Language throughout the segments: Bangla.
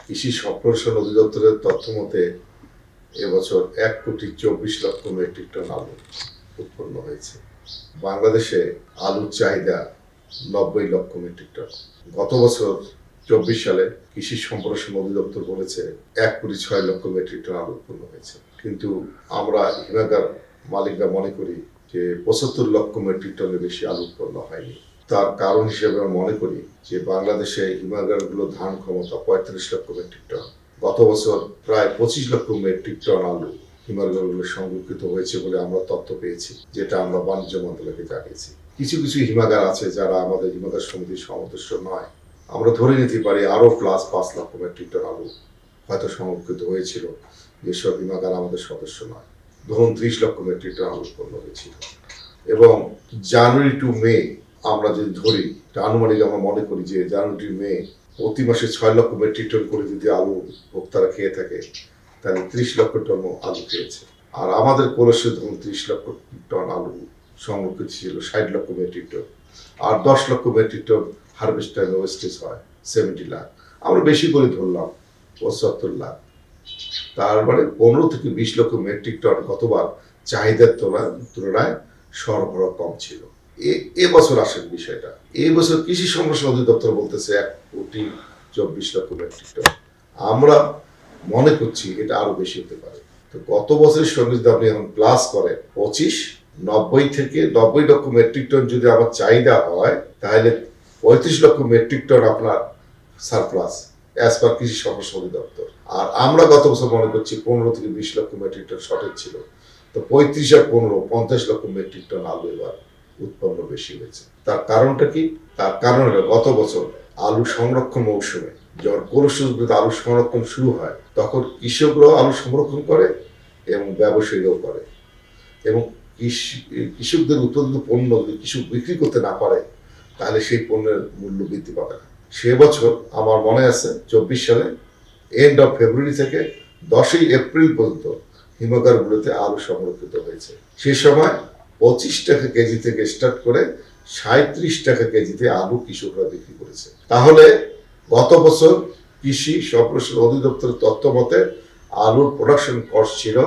কৃষি সম্প্রসারণ অধিদপ্তরের তথ্য মতে এবছর 1,24,00,000 মেট্রিক টন আলু উৎপন্ন হয়েছে। বাংলাদেশে আলুর চাহিদা 90 লক্ষ মেট্রিক টন। গত বছর 24 সালে কৃষি সম্প্রসারণ অধিদপ্তর বলেছে 1,06,00,000 মেট্রিক টন আলু উৎপন্ন হয়েছে। কিন্তু আমরা হিমাগার মালিকরা মনে করি যে 75 লক্ষ মেট্রিক টনের বেশি আলু উৎপন্ন হয়নি। তার কারণ হিসেবে আমরা মনে করি যে বাংলাদেশে হিমাগারগুলো ধান ক্ষমতা 35 লক্ষ মেট্রিক টন। গত বছর প্রায় 25 লক্ষ মেট্রিক টন আলু হিমাগারগুলো সংরক্ষিত হয়েছে বলে আমরা তথ্য পেয়েছি, যেটা আমরা বাণিজ্য মন্ত্রণালয়কে জানিয়েছি। কিছু কিছু হিমাগার আছে যারা আমাদের হিমাগার সমিতির সদস্য নয়। আমরা ধরে নিতে পারি আরো প্লাস 5 লক্ষ মেট্রিক টন আলু হয়তো সংরক্ষিত হয়েছিল, যেসব হিমাগার আমাদের সদস্য নয়। ধরুন 30 লক্ষ মেট্রিক টন আলু উৎপন্ন হয়েছিল। এবং জানুয়ারি টু মে আমরা যদি ধরি, আনুমানিক আমরা মনে করি যে জানুয়ারি টু মে প্রতি মাসে 6 লক্ষ মেট্রিক টন করে যদি আলু ভোক্তারা খেয়ে থাকে, তাহলে 30 লক্ষ টন আলু খেয়েছে। আর আমাদের কোলসে ধরুন 30 লক্ষ টন আলু সংরক্ষিত ছিল, 60 লক্ষ মেট্রিক টন। আর 10 লক্ষ মেট্রিক টন হারভেস্ট টাইমে ওয়েস্টেজ হয় 70 লাখ। আমরা বেশি করে ধরলাম 75 লাখ। তার মানে 15 থেকে 20 লক্ষ মেট্রিক টন গতবার চাহিদার তুলনায় সরবরাহ কম ছিল। এবছর আসেন বিষয়টা, এই বছর কৃষি সম্প্রসারণ অধিদপ্তর বলতেছে 1,24,00,000 মেট্রিক টন। আমরা মনে করছি এটা আরো বেশি হতে পারে। তো গত বছরের সঙ্গে যদি আপনি এখন প্লাস করেন 25, 90 থেকে 90 লক্ষ মেট্রিক টন যদি আমার চাহিদা হয়, তাহলে 35 লক্ষ মেট্রিক টন আপনার সারপ্লাস অ্যাজ পার কৃষি সম্প্রসারণ অধিদপ্তর। আর আমরা গত বছর মনে করছি 15 থেকে 20 লক্ষ মেট্রিক টন শর্টেজ ছিল। তো 35 আর 15, 50 লক্ষ মেট্রিক টন আলু এবার উৎপন্ন বেশি হয়েছে। তার কারণটা কি? তার কারণ হলো গত বছর আলু সংরক্ষণ মৌসুমে যখন কোলশিতে আলু সংরক্ষণ শুরু হয়, তখন কৃষকরাও আলু সংরক্ষণ করে এবং ব্যবসায়ীরাও করে। এবং কৃষকদের উৎপাদিত পণ্য যদি কৃষক বিক্রি করতে না পারে, তাহলে সেই পণ্যের মূল্য বৃদ্ধি পাবে না। সে বছর আমার মনে আছে 24 সালে এন্ড অফ ফেব্রুয়ারি থেকে 10ই এপ্রিল পর্যন্ত হিমাগারগুলোতে আলু সংরক্ষিত হয়েছে। সে সময় 25 টাকা কেজি থেকে স্টার্ট করে 37 টাকা কেজিতে আলু কৃষকরা বিক্রি করেছে। তাহলে গত বছর কৃষি সম্প্রসারণ অধিদপ্তরের তথ্য মতে আলুর প্রোডাকশন কস্ট ছিল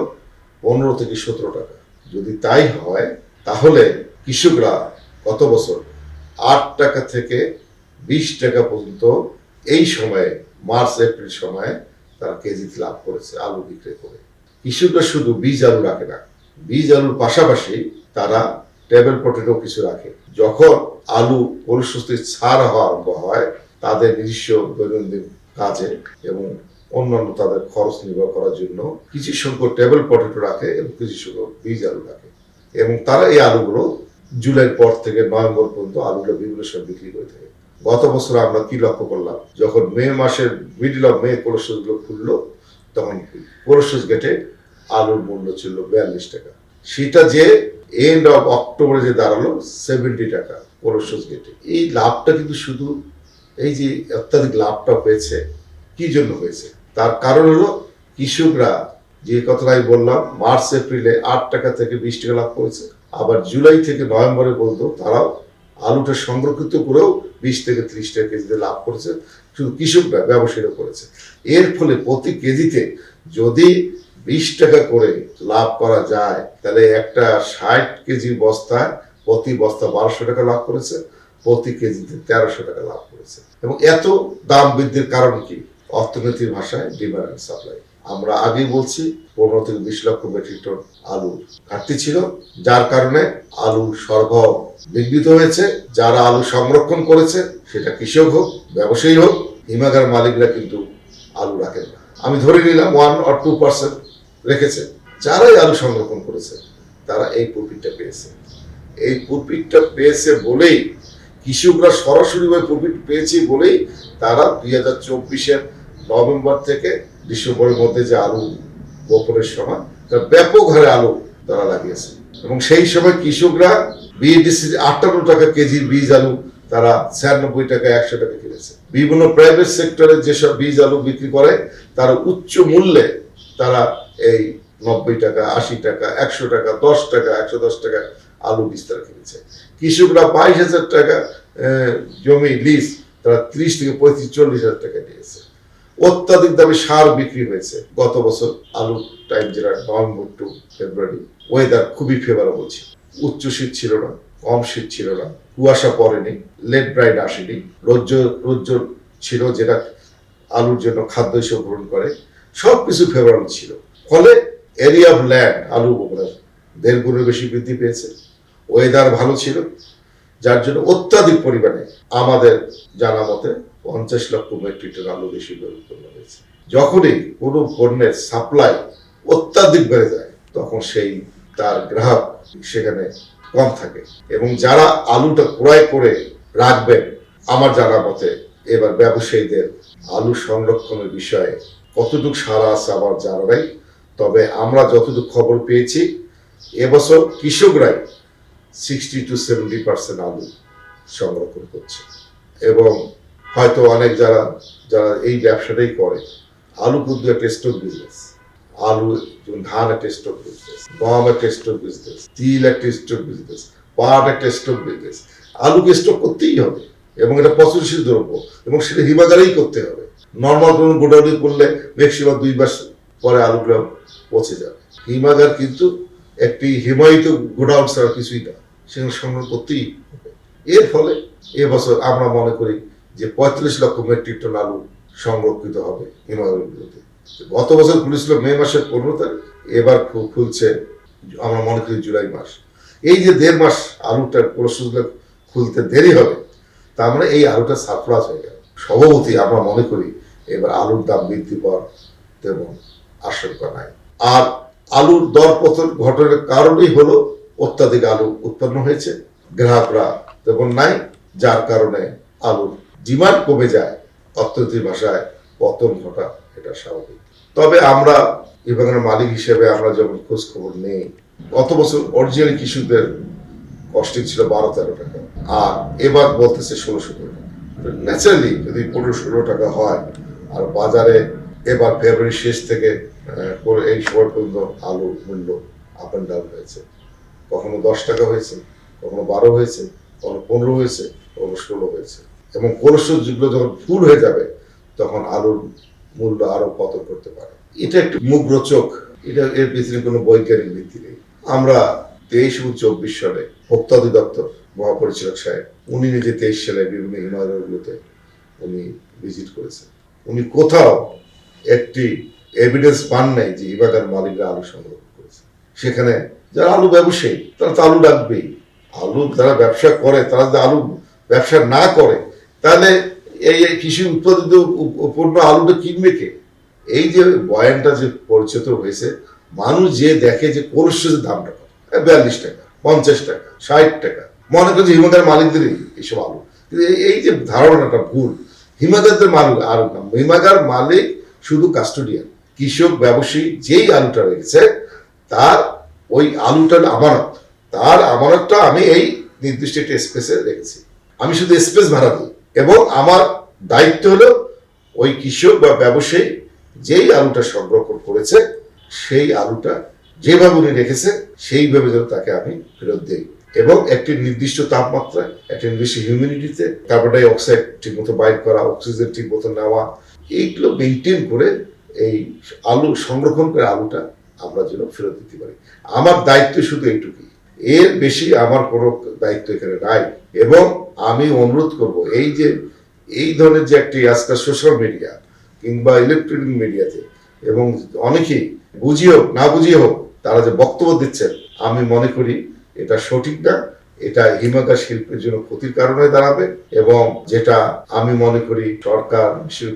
15 থেকে 17 টাকা। যদি তাই হয়, তাহলে কৃষকরা গত বছর 8 টাকা থেকে 20 টাকা পর্যন্ত এই সময়ে মার্চ এপ্রিল সময়ে তারা কেজিতে লাভ করেছে আলু বিক্রি করে। কৃষকরা শুধু বীজ আলু রাখে না, বীজ আলুর পাশাপাশি তারা টেবিল পটেটো কিছু রাখে। যখন আলু পরিশোধিত ছাড় হওয়া আরম্ভ হয়, তাদের নিজস্ব দৈনন্দিন কাজে এবং অন্যান্য তাদের খরচ নির্বাহ করার জন্য কিছু সংখ্যক টেবিল পটেটো রাখে এবং কিছু সংখ্যক বীজ আলু রাখে। এবং তারা এই আলুগুলো জুলাইয়ের পর থেকে নভেম্বর পর্যন্ত আলুগুলো বিভিন্ন সময় বিক্রি করে থাকে। গত বছর আমরা কি লক্ষ্য করলাম, যখন মে মাসের মিডল অফ মে কোলশিগুলো খুললো, তখন কোলশিস গেটে আলুর মূল্য ছিল 42 টাকা। সেটা যে এন্ড অফ অক্টোবরে যে দাঁড়ালো 70 টাকা কোলশিস গেটে। এই লাভটা কিন্তু শুধু এই যে অত্যাধিক লাভটা হয়েছে, কি জন্য হয়েছে? তার কারণ হলো কৃষকরা যে কথাটা আমি বললাম, মার্চ এপ্রিলে 8 টাকা থেকে 20 টাকা লাভ করেছে। আবার জুলাই থেকে নভেম্বরে পর্যন্ত তারাও আলুটা সংরক্ষিত করেও 20 থেকে 30 টাকা কেজিতে লাভ করেছে। শুধু কৃষকরা, ব্যবসায়ীরা করেছে। এর ফলে প্রতি কেজিতে যদি 20 টাকা করে লাভ করা যায়, তাহলে একটা 60 কেজি বস্তায় প্রতি বস্তা 1200 টাকা লাভ করেছে, প্রতি কেজিতে 1300 টাকা লাভ করেছে। এবং এত দাম বৃদ্ধির কারণ কি? অর্থনীতির ভাষায় ডিমান্ড এন্ড সাপ্লাই। আমরা আগেই বলছি 15 থেকে 20 লক্ষ মেট্রিক টন আলুর ঘাটতি ছিল, যার কারণে আলুর সরবরাহ বিঘ্নিত হয়েছে। যারা আলু সংরক্ষণ করেছে, সেটা কৃষক হোক, ব্যবসায়ী হোক, হিমাগার মালিকরা কিন্তু আলু রাখেন না। আমি ধরে নিলাম 1 or 2% রেখেছে। যারাই আলু সংরক্ষণ করেছে, তারা এই প্রফিটটা পেয়েছে। এই প্রফিটটা পেয়েছে বলেই, কৃষকরা সরাসরিভাবে প্রফিট পেয়েছে বলেই তারা 2024-এর নভেম্বর থেকে ডিসেম্বরের মধ্যে যে আলু বপনের সময় তারা ব্যাপক হারে আলু তারা লাগিয়েছে। এবং সেই সময় কৃষকরা বিএডিসি 58 টাকা কেজির বীজ আলু তারা 96 টাকা 100 টাকা কিনেছে। বিভিন্ন প্রাইভেট সেক্টরে যেসব বীজ আলু বিক্রি করে, তারা উচ্চ মূল্যে তারা এই 90 টাকা, 80 টাকা, 100 টাকা, 10 টাকা, 110 টাকা আলু বীজ তারা কিনেছে। কৃষকরা 22,000 টাকা জমি লিজ তারা 30 থেকে 35-40,000 টাকা নিয়েছে। অত্যাধিক দামে সার বিক্রি হয়েছে। গত বছর আলু টাইম যেটা নভেম্বর টু ফেব্রুয়ারি ওয়েদার খুবই ফেভারেবল ছিল, উচ্চ শীত ছিল না, কম শীত ছিল না, কুয়াশা পড়েনি, লেট ব্রাইট আসেনি, রৌদ্র ছিল যেটা আলুর জন্য খাদ্য হিসেবে গ্রহণ করে, সবকিছু ফেভারেবল ছিল। ফলে এরিয়া অফ ল্যান্ড আলু 1.5 গুণের বেশি বৃদ্ধি পেয়েছে। ওয়েদার ভালো ছিল, যার জন্য অত্যাধিক পরিমাণে আমাদের জানা মতে 50 লক্ষ মেট্রিক টন আলু বেশি উৎপন্ন হয়েছে। যখনই কোনো পণ্যের সাপ্লাই অত্যাধিক বেড়ে যায় তখন সেই তার গ্রাহক সেখানে কম থাকে, এবং যারা আলুটা ক্রয় করে রাখবেন আমার জানা মতে এবার ব্যবসায়ীদের আলু সংরক্ষণের বিষয়ে কতটুকু সারা আছে আমার জানা নেই। তবে আমরা যতটুকু খবর পেয়েছি এবছর কৃষকরাই 60 to 70% আলু সংরক্ষণ করছে, এবং হয়তো অনেক যারা এই ব্যবসাটাই করে, আলু কিন্তু একটা স্টক বিজনেস, আলু ধান একটা স্টক বিজনেস, গম একটা স্টক বিজনেস, তিল একটা স্টক বিজনেস, পাট একটা স্টক বিজনেস। আলুকে স্টক করতেই হবে এবং এটা পচনশীল দ্রব্য, এবং সেটা হিমাগারেই করতে হবে। নর্মাল কোনো গোডাউনে করলে ম্যাক্সিমাম 2 মাস পরে আলুগুলো পচে যাবে। হিমাগার কিন্তু একটি হিমায়িত গোডাউন ছাড়া কিছুই না, সেখানে সংগ্রহ করতেই হবে। এর ফলে এবছর আমরা মনে করি যে 45 লক্ষ মেট্রিক টন আলু সংরক্ষিত হবে হিমাগারগুলোতে। গত বছর খুলেছিল মে মাসের 15 তারিখ, এবার খুলছে আমরা মনে করি জুলাই মাস। এই যে 1.5 মাস আলুটার প্রস্তুত খুলতে দেরি হবে, তার মানে এই আলুটা সারপ্লাস হয়ে গেল। স্বভাবতই আমরা মনে করি এবার আলুর দাম বৃদ্ধি পাওয়ার তেমন আশঙ্কা নাই। আর আলুর দর পতন ঘটনার কারণেই হলো অত্যাধিক আলু উৎপন্ন হয়েছে, গ্রাহকরা তেমন নাই, যার কারণে আলুর ডিমান্ড কমে যায়, অর্থনীতির ভাষায় পতন ঘটা, এটা স্বাভাবিক। তবে আমরা বিভাগের মালিক হিসেবে আমরা যখন খোঁজ খবর নেই, গত বছর অরিজিনালি কৃষকদের কস্টিং ছিল 12-13 টাকা, আর এবার বলতেছে 16-17 টাকা। ন্যাচারালি যদি 15-16 টাকা হয়, আর বাজারে এবার ফেব্রুয়ারি শেষ থেকে এই সময় পর্যন্ত আলু মূল্য আপ অ্যান্ড ডাউন হয়েছে, কখনো 10 টাকা হয়েছে, কখনো 12 হয়েছে, কখনো 15 হয়েছে, কখনো 16 হয়েছে, এবং কোলেস্ট্রল যুগগুলো যখন ফুল হয়ে যাবে তখন আলুর মূল্য আরো পতন করতে পারে। এটা একটু মুখরোচক, এটা এর পিছনে কোনো বৈজ্ঞানিক ভিত্তি নেই। আমরা 23 এবং 24 সালে ভোক্তা অধিদপ্তর মহাপরিচালক সাহেব উনি নিজে 23 সালে বিভিন্ন হিমালয়গুলোতে উনি ভিজিট করেছেন। উনি কোথাও একটি এভিডেন্স পান নাই যে হিমাগার মালিকরা আলু সংগ্রহ করেছে। সেখানে যারা আলু ব্যবসায়ী তারা তো আলু রাখবেই, আলু যারা ব্যবসা করে তারা যদি আলু ব্যবসা না করে তাহলে এই কৃষি উৎপাদিত পণ্য আলুটা কিনবে কে? এই যে বয়ানটা যে পরিচিত হয়েছে, মানুষ যে দেখে যে কোলেস্ট্রলের দামটা 42 টাকা, 50 টাকা, 60 টাকা, মনে করে যে হিমাগার মালিকদেরই এইসব আলু। কিন্তু এই যে ধারণাটা ভুল। হিমাগারদের মালিক আলু না, হিমাগার মালিক শুধু কাস্টোডিয়ান। কৃষক ব্যবসায়ী যেই আলুটা রেখেছে তার ওই আলুটা আমানত, তার আমানতটা আমি এই নির্দিষ্ট একটা স্পেসে রেখেছি, আমি শুধু স্পেস ভাড়া দিই, এবং আমার দায়িত্ব হলো ওই কৃষক বা ব্যবসায়ী যেই আলুটা সংরক্ষণ করেছে সেই আলুটা যেভাবে উনি রেখেছে সেইভাবে যেন তাকে আমি ফেরত দিই, এবং একটি নির্দিষ্ট তাপমাত্রায়, একটি নির্দিষ্ট হিউমিডিটিতে কার্বন ডাই অক্সাইড ঠিক মতো বাইর করা, অক্সিজেন ঠিক মতো নেওয়া, এইগুলো মেনটেন করে এই আলু সংরক্ষণ করে আলুটা আমরা যেন ফেরত দিতে পারি। আমার দায়িত্ব শুধু এইটুকুই, এর বেশি আমার কোনো দায়িত্ব এখানে নাই। এবং আমি অনুরোধ করব, এই ধরনের যে একটি আজকাল সোশ্যাল মিডিয়া কিংবা ইলেকট্রনিক মিডিয়াতে, এবং অনেকেই বুঝিয়ে হোক না বুঝিয়ে হোক তারা যে বক্তব্য দিচ্ছেন, আমি মনে করি এটা সঠিক না, এটা হিমাগার শিল্পের জন্য ক্ষতির কারণে দাঁড়াবে। এবং যেটা আমি মনে করি সরকার,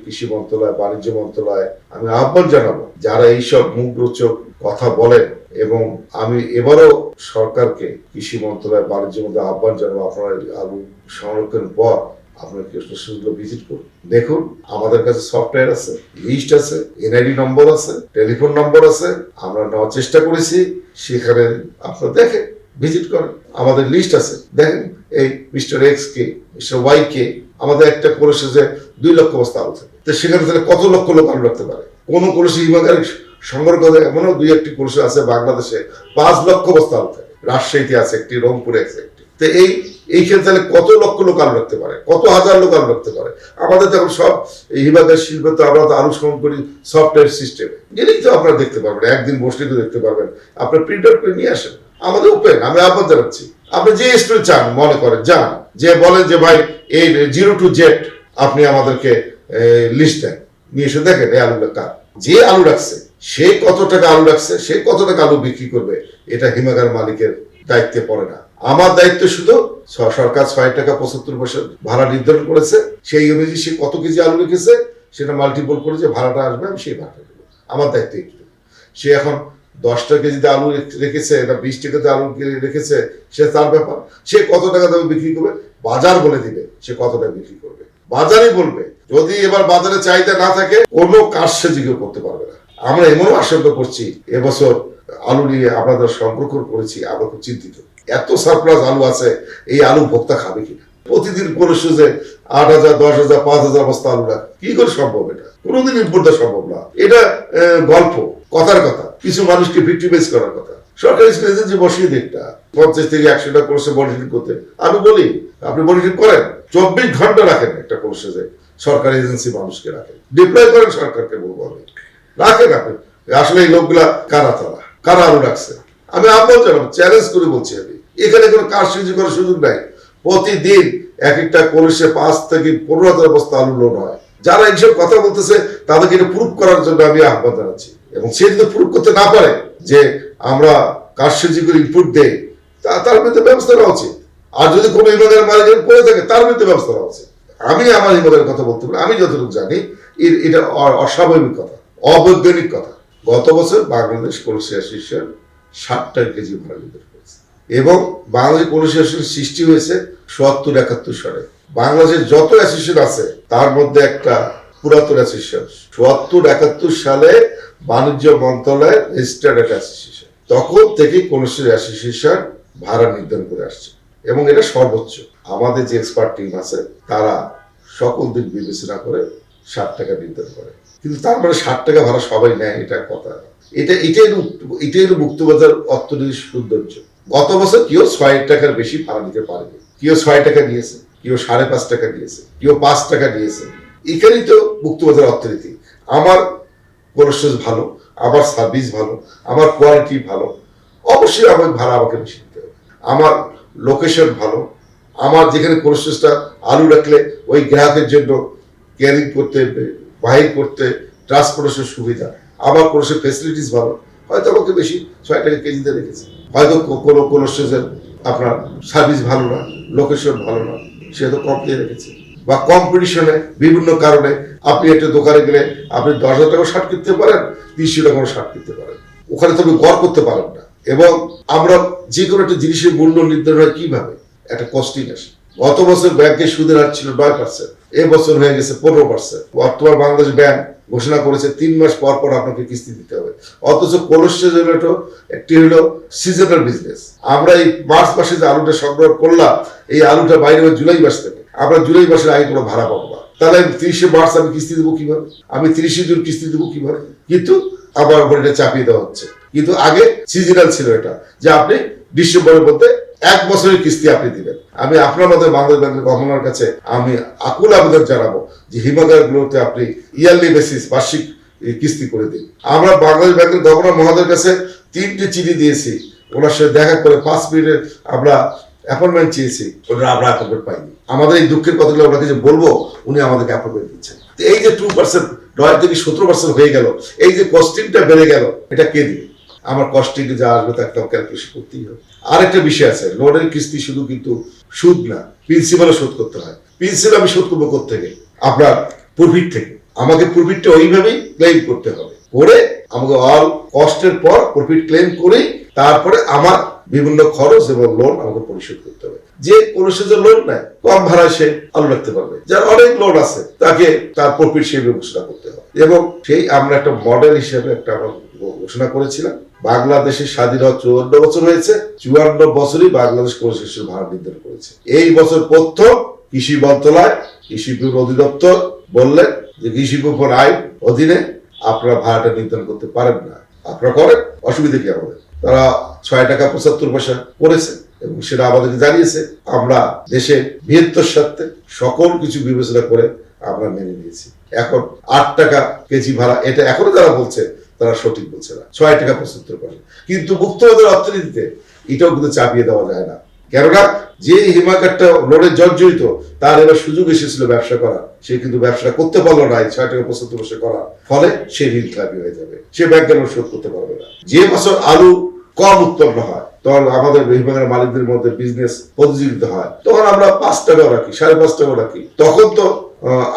কৃষি মন্ত্রণালয়, বাণিজ্য মন্ত্রণালয়, আমি আহ্বান জানাবো যারা এইসব মুখরোচক কথা বলেন, এবং আমি এবারও সরকারকে, কৃষি মন্ত্রণালয়, বাণিজ্য মন্ত্রণালয় আহ্বান জানাবো, আপনারা আলু সংরক্ষণের পর আপনার কৃষকগুলো ভিজিট করুন, দেখুন আমাদের কাছে সফটওয়্যার আছে, লিস্ট আছে, এনআইডি নম্বর আছে, টেলিফোন নম্বর আছে, আমরা নেওয়ার চেষ্টা করেছি। সেখানে আপনারা দেখেন, ভিজিট করেন, আমাদের লিস্ট আছে, দেখেন এই মিস্টার এক্স কে, মিস্টার ওয়াই কে, আমাদের একটা কলসে যে 2 লক্ষ বস্তা আলু থাকে, তো সেখানে তাহলে কত লক্ষ লোক আলু রাখতে পারে? কোন কলসে হিমাগারে সংগ্রহ করে এমনও 2-1টি কলসে আছে বাংলাদেশে 5 লক্ষ বস্তা আলু থাকে, রাজশাহীতে আছে একটি, রংপুরে আছে একটি। তো এইখানে তাহলে কত লক্ষ লোক আলু রাখতে পারে, কত হাজার লোক আলু রাখতে পারে। আমাদের তখন সব হিমাগার শিল্পে তো আমরা তো আলু সংগ্রহ করি সফটওয়্যার সিস্টেমে, গেলেই তো আপনারা দেখতে পারবেন, একদিন বসলে তো দেখতে পারবেন। আপনার প্রিন্ট আউট করে নিয়ে আসেন, আমাদের ওপেন, আমি আহ্বান জানাচ্ছি। আপনি যে স্টোরে চান মনে করেন যান, যে বলেন যে ভাই এই 0 to Z আপনি আমাদেরকে লিস্ট দেন, নিয়ে এসে দেখেন এই আলুটা কার, যে আলু রাখছে সে কত টাকা আলু রাখছে, সে কত টাকা আলু বিক্রি করবে, এটা হিমাগার মালিকের দায়িত্বে পড়ে না। আমার দায়িত্ব শুধু সরকার 6 টাকা 75 পয়সা ভাড়া নির্ধারণ করেছে, সেই অনুযায়ী সে কত কেজি আলু রেখেছে সেটা মাল্টিপল করে যে ভাড়াটা আসবে আমি সেই ভাড়াটা দেবো। আমার দায়িত্ব একটু। সে এখন 10 কেজিতে আলু রেখেছে না 20 টাকাতে আলু রেখেছে, সে তার ব্যাপার। সে কত টাকা দামে বিক্রি করবে বাজার বলে দিবে, সে কত টাকা বিক্রি করবে বাজারই বলবে। যদি এবার বাজারে চাহিদা না থাকে কোনো কারসাজি কেউ করতে পারবে না। আমরা এমনও আশঙ্কা করছি এবছর আলু নিয়ে আপনাদের সংরক্ষণ করেছি, আমরা খুব চিন্তিত। এত সারপ্লাস আলু আছে, এই আলু ভোক্তা খাবে কিনা? প্রতিদিন কোনো সুযোগে 8,000 10,000 5,000 বস্তা আলু রাখে, কি করে সম্ভব? এটা কোনোদিন ইম্পোর্ট দেওয়া সম্ভব না। এটা গল্প, কথার কথা, কিছু মানুষকে ভিক্টিমাইজ করার কথা। সরকারি এজেন্সি বসিয়ে দিন, 50 থেকে 100 টাকা কোর্সে মনিটরিং করতে। আমি বলি আপনি মনিটরিং করেন, 24 ঘন্টা রাখেন একটা কোর্সে, যে সরকারি এজেন্সি মানুষকে রাখেন, ডিপ্লয় করেন, সরকারকে বলবো আমি রাখেন। আপনি আসলে এই লোকগুলা কারা, তারা কারা আলু রাখছে? আমি আহ্বান জানাবো, চ্যালেঞ্জ করে বলছি আমি, এখানে কোনো কারসাজি করার সুযোগ নাই। প্রতিদিন এক একটা কলসে 5 থেকে 15,000 বস্তা আলু লোড হয়। যারা এইসব কথা বলতেছে তাদেরকে এটা প্রুফ করার জন্য আমি আহ্বান জানাচ্ছি। এবং সে যদি প্রুফ করতে না পারে যে আমরা কারসাজি করে ইনপুট দেই, তার বিরুদ্ধে ব্যবস্থা নেওয়া উচিত। আর যদি কোনো হিমাগার মালিক করে থাকে তার বিরুদ্ধে ব্যবস্থা নেওয়া উচিত। আমি আমার হিমাগারের কথা বলতে পারি, আমি যতটুকু জানি এটা অস্বাভাবিক কথা, অবৈজ্ঞানিক কথা। গত বছর বাংলাদেশ কলসি অ্যাসোসিয়েশন 60 টাকা কেজি ভাড়া নির্ধারণ করেছে, এবং বাংলাদেশ কলসি অ্যাসোসিয়েশন সৃষ্টি হয়েছে 72-71 সালে। বাংলাদেশের যত অ্যাসোসিয়েশন আছে তার মধ্যে একটা পুরাতন অ্যাসোসিয়েশন, 72-71 সালে বাণিজ্য মন্ত্রণালয়ের রেজিস্টার্ড একটা অ্যাসোসিয়েশন। তখন থেকে কলসি অ্যাসোসিয়েশন ভাড়া নির্ধারণ করে আসছে, এবং এটা সর্বোচ্চ। আমাদের যে এক্সপার্ট টিম আছে তারা সকল দিক বিবেচনা করে 60 টাকা নির্ধারণ করে। কিন্তু তার মানে 60 টাকা ভাড়া সবাই নেয়, এটা কথা। এটাই মুক্তবাজার অর্থনীতির সৌন্দর্য। গত বছর কেউ 6 টাকার বেশি ভাড়া নিতে পারেনি, কেউ 6 টাকা নিয়েছে, কেউ 5.5 টাকা নিয়েছে, কেউ 5 টাকা নিয়েছে। এখানেই তো মুক্তবাজার অর্থনীতি। আমার প্রসেস ভালো, আমার সার্ভিস ভালো, আমার কোয়ালিটি ভালো, অবশ্যই আমার ভাড়া আমাকে বেশি দিতে হবে। আমার লোকেশন ভালো, আমার যেখানে প্রসেসটা আলু রাখলে ওই গ্রাহকের জন্য ক্যারিং করতে, বাহির করতে, ট্রান্সপোর্টেশন সুবিধা, আমার কোর্সের ফেসিলিটিস ভালো, হয়তো আমাকে বেশি 6 টাকা কেজিতে রেখেছে। হয়তো কোনো কোর্সের আপনার সার্ভিস ভালো না, লোকেশন ভালো না, সে তো কম দিয়ে রেখেছে। বা কম্পিটিশনে বিভিন্ন কারণে আপনি একটা দোকানে গেলে আপনি 10,000 টাকা শার্ট কিনতে পারেন, 300 টাকাও শার্ট কিনতে পারেন, ওখানে তো আপনি গড় করতে পারেন না। এবং আমরা যে কোনো একটা জিনিসের মূল্য নির্ধারণ হয় কিভাবে? একটা কস্টিং আসে। গত বছর ব্যাংকের সুদের হার ছিল 9%, এবছর হয়ে গেছে 15%। বর্তমান বাংলাদেশ ব্যাংক ঘোষণা করেছে 3 মাস পর পর আপনাকে কিস্তি দিতে হবে। অথচ কলসের জন্য একটি হলো সিজনাল বিজনেস। আমরা এই মার্চ মাসে যে আলুটা সংগ্রহ করলাম, এই আলুটা বাইরে জুলাই মাস থেকে, আমরা জুলাই মাসের আগে কোনো ভাড়া পাবো না। তাহলে 30 মার্চ আমি কিস্তি দেবো কিভাবে? আমি 30 জুন কিস্তি দেবো কিভাবে? কিন্তু আবার উপর এটা চাপিয়ে দেওয়া হচ্ছে। কিন্তু আগে সিজনাল ছিল এটা, যে আপনি ডিসেম্বরের মধ্যে 1 বছরের কিস্তি আপনি দিবেন। আমি আপনার মধ্যে বাংলাদেশ ব্যাংকের গভর্নর কাছে আমি আকুল আবেদন জানাবো যে হিমাগারগুলোতে আপনি ইয়ারলি বেসিস, বার্ষিক কিস্তি করে দিন। আমরা বাংলাদেশ ব্যাংকের গভর্নর মহোদয়ের কাছে 3টে চিঠি দিয়েছি, ওনার সাথে দেখা করে 5 মিনিটের আমরা অ্যাপয়েন্টমেন্ট চেয়েছি, ওটা আমরা অ্যাপয়েন্টমেন্ট পাইনি। আমাদের এই দুঃখের কথাগুলো ওনাকে যে বলবো, উনি আমাদেরকে অ্যাপয়েন্টমেন্ট দিচ্ছেন। এই যে 2% 9 থেকে 17% হয়ে গেল, এই যে কস্টিংটা বেড়ে গেল, এটা কে দিবে? আমার কস্টিং যা আসবে তাকে ক্যালকুলেশন করতেই হবে। আরেকটা বিষয় আছে, লোনের কিস্তি শুধু কিন্তু সুদ না, প্রিন্সিপালও শোধ করতে হয়। প্রিন্সিপাল আমি শোধ করবো থেকে, আপনার প্রফিট থেকে। আমাকে প্রফিটটা ওইভাবেই ক্লেম করতে হবে, করে আমাকে অল কস্টের পর প্রফিট ক্লেম করেই তারপরে আমার বিভিন্ন খরচ এবং লোন আমাকে পরিশোধ করতে হবে। যে কোনো যে লোন নেয়, কম ভাড়ায় সে আলু রাখতে পারবে, যার অনেক লোন আছে তাকে তার প্রফিট হিসেবে ঘোষণা করতে হবে। এবং সেই আমরা একটা মডেল হিসেবে একটা ঘোষণা করেছিলাম। বাংলাদেশের স্বাধীন হওয়ার 54 বছর হয়েছে, 54 বছরই বাংলাদেশ কৃষি ভাড়া নির্ধারণ করেছে। এই বছর প্রথম কৃষি মন্ত্রণালয়, কৃষি অধিদপ্তর বললেন যে কৃষি বিপণন আইন অধীনে আপনারা ভাড়াটা নির্ধারণ করতে পারেন না। আপনারা করেন, অসুবিধা কি আমাদের? তারা 6 টাকা 75 পয়সা করেছে। এবং সেটা আমাদেরকে জানিয়েছে। আমরা দেশে বৃহত্তর স্বার্থে সকল কিছু বিবেচনা করে আমরা মেনে নিয়েছি। এখন 8 টাকা কেজি ভাড়া, এটা এখনো যারা বলছে তারা সঠিক বলছে না, 6 টাকা 75 পয়সা। কিন্তু মুক্তবাজার অর্থনীতিতে এটাও কিন্তু চাপিয়ে দেওয়া যায় না, কেননা যে হিমাগারটা লোডে জর্জরিত তার এবার সুযোগ এসেছিল ব্যবসা করা, সে কিন্তু ব্যবসা করতে পারলো না। 6 টাকা 75 পয়সা করার ফলে সে ঋণ খেলাপি হয়ে যাবে, সে ব্যাংকের লোন শোধ করতে পারবে না। যে বছর আলু কম উৎপন্ন হয় তখন আমাদের হিমাগারের মালিকদের মধ্যে বিজনেস প্রতিযোগিতা হয়, তখন আমরা 5 টাকাও রাখি, 5.5 টাকাও রাখি। তখন তো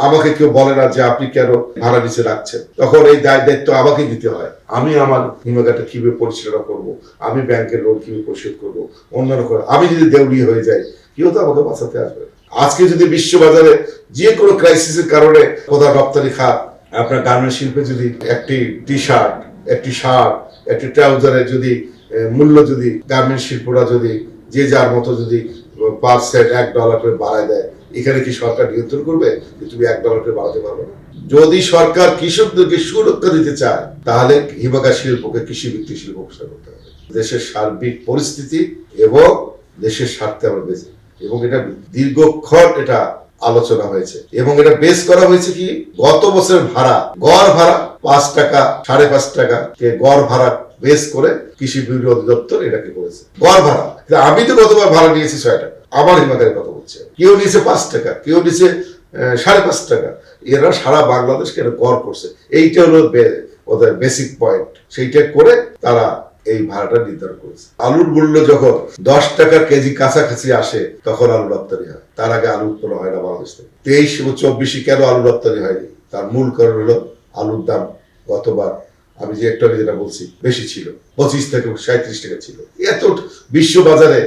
আমাকে কেউ বলে না যে আপনি কেন ভাড়া নিচে রাখছেন, তখন এই দায়িত্ব আমাকে দিতে হয়। আমি আমার হিমাগারটা কিভাবে পরিচালনা করব, আমি ব্যাংকের লোন কিভাবে পরিশোধ করবো, অন্যান্য করে আমি যদি দেউলিয়া হয়ে যাই কেউ তো আমাকে বাঁচাতে আসবে। আজকে যদি বিশ্ববাজারে যে কোনো ক্রাইসিসের কারণে প্রধান রপ্তানি খাত, আপনার গার্মেন্ট শিল্পে যদি একটি টি শার্ট, একটি শার্ট, একটি ট্রাউজারের যদি মূল্য যদি গার্মেন্ট শিল্পরা যদি যে যার মতো যদি $1 করে বাড়ায় দেয়, এখানে কি সরকার নিয়ন্ত্রণ করবে যে তুমি $1 করে বাড়াতে পারবে না? যদি সরকার কৃষকদেরকে সুরক্ষা দিতে চায় তাহলে হিমাগার শিল্পকে কৃষি ভিত্তিক শিল্প ঘোষণা করতে হবে। দেশের সার্বিক পরিস্থিতি এবং দেশের স্বার্থে আমরা বেঁচে, এবং এটা দীর্ঘক্ষণ এটা আলোচনা হয়েছে এবং এটা বেস করা হয়েছে কি গত বছরের ভাড়া, গড় ভাড়া 5 টাকা 5.5 টাকা কে গড় ভাড়া বেস করে কৃষি বিউটি অধিদপ্তর এটাকে করেছে গড় ভাড়া। আমি তো গতবার ভাড়া নিয়েছি 6 টাকা, আমার হিমাগারের কথা বলছে, কেউ নিয়েছে 5 টাকা, কেউ নিয়েছে 5.5 টাকা। এরা সারা বাংলাদেশকে এটা গড় করছে, এইটা হলো ওদের বেসিক পয়েন্ট, সেইটা করে তারা এই ভাড়াটা নির্ধারণ করেছে। আলুর মূল্য যখন 10 টাকা কেজি কাছাকাছি আসে তখন আলু রপ্তানি হয়, তার আগে আলু উৎপন্ন হয় না বাংলাদেশ থেকে। 23 এবং 24 কেন আলু রপ্তানি হয়নি, তার মূল কারণ হলো আলুর দাম গতবার আমি যে একটা যেটা বলছি বেশি ছিল, 25 থেকে 37 টাকা ছিল। এত বিশ্ব বাজারে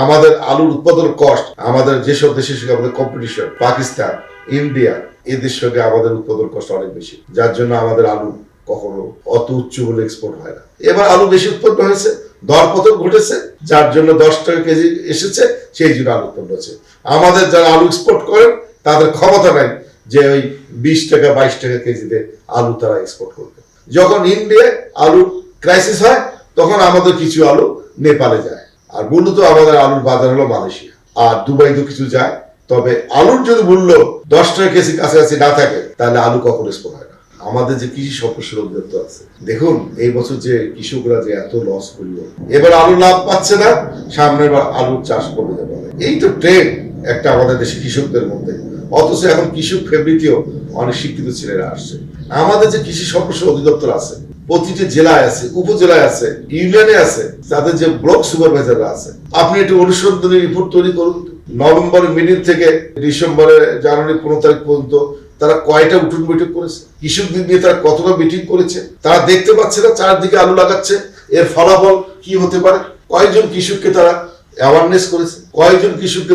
আমাদের আলুর উৎপাদন কস্ট, আমাদের যেসব দেশের সঙ্গে আমাদের কম্পিটিশন, পাকিস্তান, ইন্ডিয়া, এদের সঙ্গে আমাদের উৎপাদন কস্ট অনেক বেশি, যার জন্য আমাদের আলু কখনো অত উচ্চ বলে এক্সপোর্ট হয় না। এবার আলু বেশি উৎপন্ন হয়েছে, দরপতন ঘটেছে, যার জন্য 10 টাকা কেজি এসেছে, সেই জন্য আলু উৎপন্ন হচ্ছে। আমাদের যারা আলু এক্সপোর্ট করেন তাদের ক্ষমতা নাই যে ওই 20 টাকা 22 টাকা কেজিতে আলু তারা এক্সপোর্ট করবে। যখন ইন্ডিয়ায় আলু ক্রাইসিস হয় তখন আমাদের কিছু আলু নেপালে যায়, আর মূলত আমাদের আলুর বাজার হলো মালয়েশিয়া আর দুবাই তো কিছু যায়। তবে আলুর যদি মূল্য 10 টাকা কেজি কাছাকাছি না থাকে তাহলে আলু কখনো এক্সপোর্ট হয় না। আমাদের যে কৃষি সম্প্রসারণ অধিদপ্তর আছে, দেখুন এই বছর যে কৃষকরা যে এত লস করলো, এবার আলু লাভ পাচ্ছে না, সামনের বার আলুর চাষ কমে যাবে। এই তো ট্রেন্ড একটা আমাদের দেশে কৃষকদের মধ্যে। অথচ এখন কৃষক ফ্যামিলিতেও অনেক শিক্ষিত ছেলেরা আসছে। আমাদের যে কৃষি সম্প্রসারণ অধিদপ্তর আছে প্রতিটি জেলায় আছে, উপজেলায় আছে, ইউনিয়নে আছে, তাদের যে ব্লক সুপারভাইজাররা আছে, আপনি একটু অনুসন্ধানী রিপোর্ট তৈরি করুন। নভেম্বরের মিডিল থেকে ডিসেম্বরের জানুয়ারি 15 তারিখ পর্যন্ত তারা কয়টা উঠোন বৈঠক করেছে, কৃষকদের নিয়ে তারা কতটা মিটিং করেছে, তারা দেখতে পাচ্ছে না চারদিকে আলু লাগাচ্ছে, এর ফলাফল কি হতে পারে। কয়েকজন কৃষককে তারা অ্যাওয়ারনেস করেছে, কয়েকজন কৃষককে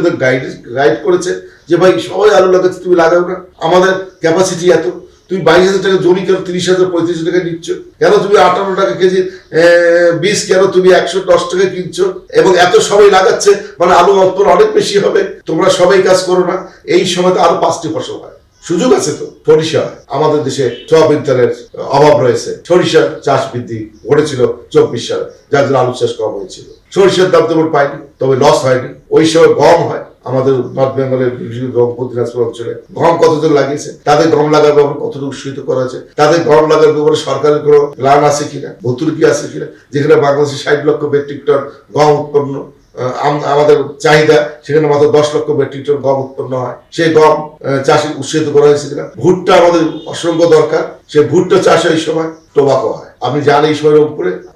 গাইড করেছে যে ভাই সবাই আলু লাগাচ্ছে, তুমি লাগাও না, আমাদের ক্যাপাসিটি এত, তুমি 22,000 টাকা জমি কেন 30,000 35,000 টাকা নিচ্ছ, কেন তুমি 58 টাকা কেজি বীজ কেন তুমি 110 টাকা কিনছো, এবং এত সবাই লাগাচ্ছে মানে আলু উৎপাদন অনেক বেশি হবে, তোমরা সবাই কাজ করো না। এই সময় তো আরো 5টি ফসল হয়, সুযোগ আছে তো। সরিষা, আমাদের দেশে সয়াবিন তেলের অভাব রয়েছে, সরিষার চাষ বৃদ্ধি ঘটেছিল 24 সালে, যার জন্য আলু চাষ কম হয়েছিল। সরিষার দাম তেমন পাইনি, তবে লস হয়নি। ওই সময় গম হয়, আমাদের নর্থ বেঙ্গলের বিভিন্ন রংপুর দিনাজপুর অঞ্চলে গম কতজন লাগিয়েছে, তাদের গম লাগার ব্যাপারে কতটুকু উৎসাহিত করা হয়েছে, তাদের গম লাগার ব্যাপারে সরকারের কোনো প্ল্যান আছে কিনা, ভর্তুকি আছে কিনা, যেখানে বাংলাদেশে 60 লক্ষ মেট্রিক টন গম উৎপন্ন আমাদের চাহিদা, সেখানে মাত্র 10 লক্ষ মেট্রিক টন গম উৎপন্ন হয়। সেই গম চাষে উৎসাহিত করা হয়েছে কিনা। ভুট্টা আমাদের অসংখ্য দরকার, সেই ভুট্টা চাষে এই সময় টোবাকো হয়। আপনি জানেন এই সময়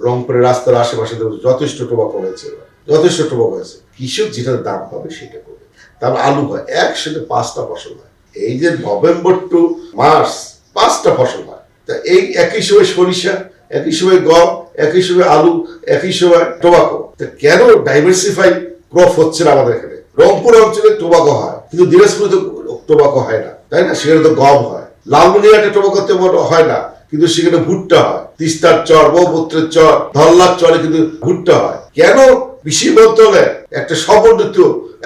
রংপুরে রাস্তার আশেপাশে যথেষ্ট টোবাকো হয়েছে, যথেষ্ট টোবাকো হয়েছে। কৃষক যেটার দাম পাবে সেটা করবে। তারপর আলু হয়, একসাথে 5টা ফসল হয়। এই যে নভেম্বর টু মার্চ 5টা ফসল হয়, তা এই একই সময় সরিষা, একই সময় গম, একই সময় আলু, একই সময় টোবাকো। কেন ডাইভার্সিফাই ক্রপ হচ্ছে না আমাদের এখানে? রংপুর অঞ্চলে টোবাকো হয় কিন্তু দিনাজপুরে তো টোবাকো হয় না, তাই না? সেখানে তো গম হয়। লালমনিরহাটে টোবাকো তেমন হয় না, কিন্তু সেখানে ভুট্টা হয়। তিস্তার চর, বহুপুত্রের চর, ধল্লার চরে কিন্তু ভুট্টা হয়। কেন কৃষি মন্ত্রণালয়ে একটা সমন্বিত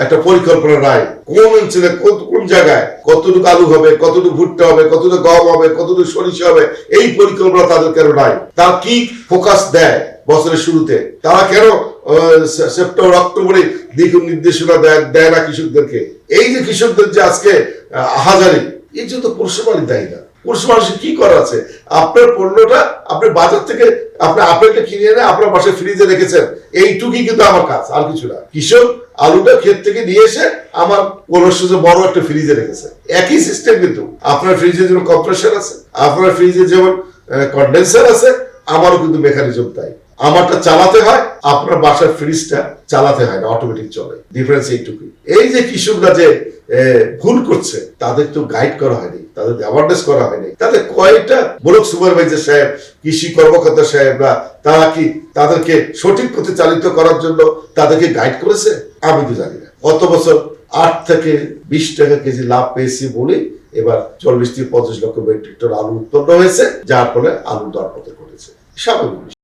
একটা পরিকল্পনা নাই? কোন অঞ্চলে কোন জায়গায় কতটুকু আলু হবে, কতটুকু ভুট্টা হবে, কতটুকু গম হবে, কতটুকু সরিষা হবে, এই পরিকল্পনা তাদের কেন নাই? তারা কি ফোকাস দেয় বছরের শুরুতে? তারা কেন সেপ্টেম্বর অক্টোবরে দিক নির্দেশনা দেয় না কৃষকদেরকে? এই যে কৃষকদের যে আজকে আহাজারি, এই জন্য পড়শি মানুষ দায়ী না। পড়শি মানুষের কি করা আছে? আপনার পণ্যটা আপনি বাজার থেকে আপনি আপেলটা কিনে এনে আপনার বাসায় ফ্রিজে রেখেছেন, এইটুকুই কিন্তু আমার কাজ, আর কিছু না। কৃষক আলুটা ক্ষেত থেকে নিয়ে এসে আমার কোলসে বড় একটা ফ্রিজে রেখেছে। একই সিস্টেম কিন্তু আপনার ফ্রিজে যেমন কম্প্রেসার আছে, আপনার ফ্রিজে যেমন কন্ডেন্সার আছে, আমারও কিন্তু মেকানিজম তাই। আমারটা চালাতে হয়, আপনার বাসার ফ্রিজটা চালাতে হয় না, অটোমেটিক চলে। ডিফারেন্স এইটুকুই। এই যে কৃষকরা যে ভুল করছে, তাদের তো গাইড করা হয়নি, তাদের অ্যাওয়ারনেস করা হয়নি। তাদের কয়টা ব্লক সুপারভাইজার সাহেব, কৃষি কর্মকর্তা সাহেবরা তারা কি তাদেরকে সঠিক পথে চালিত করার জন্য তাদেরকে গাইড করেছে? আমি তো জানি না। গত বছর 8 থেকে 20 টাকা কেজি লাভ পেয়েছি বলে এবার 40 থেকে 50 লক্ষ মেট্রিক টন আলু উৎপন্ন হয়েছে, যার ফলে আলুর দর পতন ঘটেছে। স্বাভাবিক।